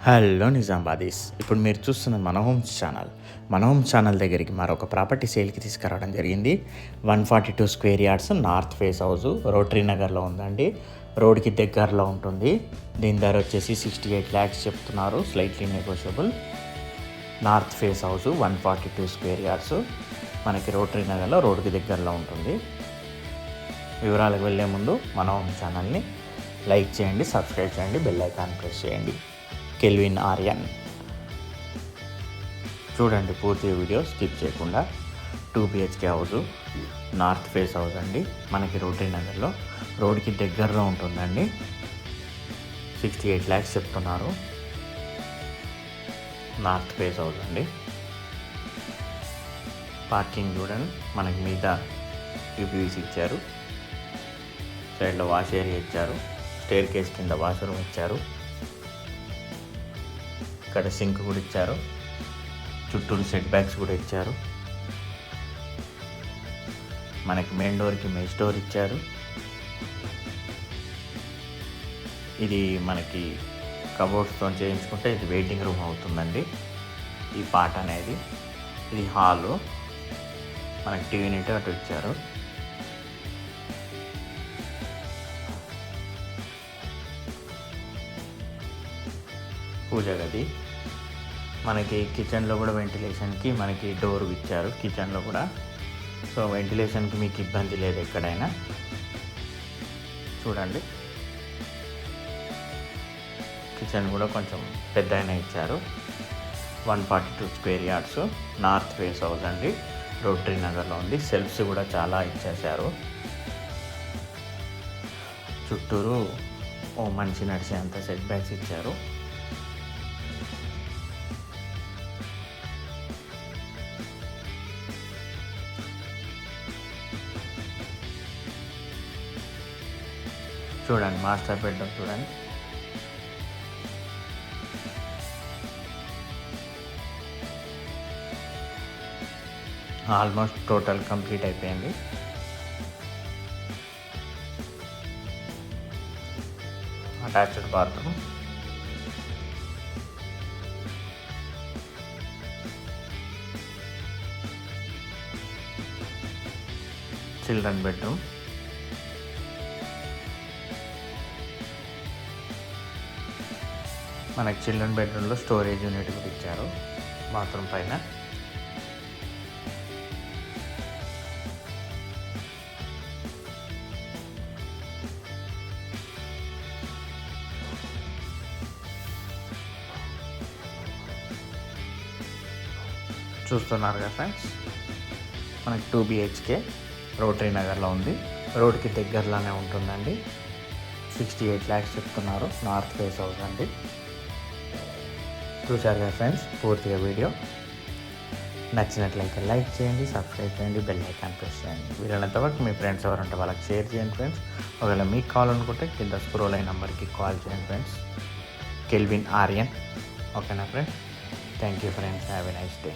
Hello నిజామాబాదీస్. ఇప్పుడు మీరు చూస్తున్న మన హోమ్స్ ఛానల్. మన హోమ్స్ ఛానల్ దగ్గరికి మరొక ప్రాపర్టీ సేల్కి తీసుకురావడం జరిగింది. 142 square yards north face house rotary నగర్లో ఉందండి. రోడ్కి దగ్గరలో ఉంటుంది. దీని ధర వచ్చేసి 68 lakhs చెప్తున్నారు, slightly negotiable. North face house 142 square yards మనకి రోటరీ నగర్లో రోడ్కి దగ్గరలో ఉంటుంది. వివరాలకు వెళ్ళే ముందు మన హోమ్ ఛానల్ని లైక్ చేయండి, సబ్స్క్రైబ్ చేయండి, బెల్ ఐకాన్ ప్రెస్ చేయండి. కెల్విన్ ఆర్యన్. చూడండి పూర్తి వీడియో స్కిప్ చేయకుండా. 2 BHK house, north face house అండి. మనకి రోటరీ నగర్లో రోడ్కి దగ్గరలో ఉంటుందండి. 68 lakhs చెప్తున్నారు. నార్త్ ఫేస్ హౌస్ అండి. పార్కింగ్ చూడండి, మనకి మీద యూపీవీసీ ఇచ్చారు, సైడ్లో వాష్ ఏరియా ఇచ్చారు, స్టేర్ కేస్ కింద వాష్రూమ్ ఇచ్చారు, ఇక్కడ సింక్ కూడా ఇచ్చారు, చుట్టూరు సెట్ బ్యాక్స్ కూడా ఇచ్చారు. మనకి మెయిన్ డోర్కి మెష్ డోర్ ఇచ్చారు. ఇది మనకి కబోర్డ్స్తో చేయించుకుంటే ఇది వెయిటింగ్ రూమ్ అవుతుందండి. ఈ పార్ట్ అనేది ఇది హాలు. మనకి టీవీ యూనిట్ అటు ఇచ్చారు. పూజ గది. మనకి కిచెన్లో కూడా వెంటిలేషన్కి మనకి డోర్ ఇచ్చారు కిచెన్లో కూడా. సో వెంటిలేషన్కి మీకు ఇబ్బంది లేదు ఎక్కడైనా. చూడండి, కిచెన్ కూడా కొంచెం పెద్దగానే ఇచ్చారు. 142 square yards north face house అండి, రోటరీ నగర్లో ఉంది. సెల్ఫ్స్ కూడా చాలా ఇచ్చేసారు. చుట్టూరు ఓ మనిషి నడిచేంత సెట్ బ్యాక్స్ ఇచ్చారు. చూడండి మాస్టర్ బెడ్రూమ్ చూడండి. ఆల్మోస్ట్ టోటల్ కంప్లీట్ అయిపోయింది. అటాచ్డ్ బాత్రూమ్, చిల్డ్రన్ బెడ్రూమ్, మనకి చిల్డ్రన్ బెడ్రూమ్లో స్టోరేజ్ యూనిట్ కూడా ఇచ్చారు బాత్రూమ్ పైన. చూస్తున్నారు కదా ఫ్రెండ్స్, మనకి 2 BHK రోటరీ నగర్లో ఉంది. రోడ్కి దగ్గరలోనే ఉంటుందండి. 68 lakhs చెప్తున్నారు. నార్త్ ఫేస్ హౌస్ అండి. చూశారు కదా ఫ్రెండ్స్ పూర్తిగా వీడియో. నచ్చినట్లయితే లైక్ చేయండి, సబ్స్క్రైబ్ చేయండి, బెల్ ఐకాన్ ప్రెస్ చేయండి. వీలైనంతవరకు మీ ఫ్రెండ్స్ ఎవరంటే వాళ్ళకి షేర్ చేయండి ఫ్రెండ్స్. ఒకవేళ మీకు కావాలనుకుంటే కింద స్క్రోల్ అయిన నెంబర్కి కాల్ చేయండి ఫ్రెండ్స్. కెల్విన్ ఆర్యన్. ఓకేనా friends? Thank you friends. Have a nice day.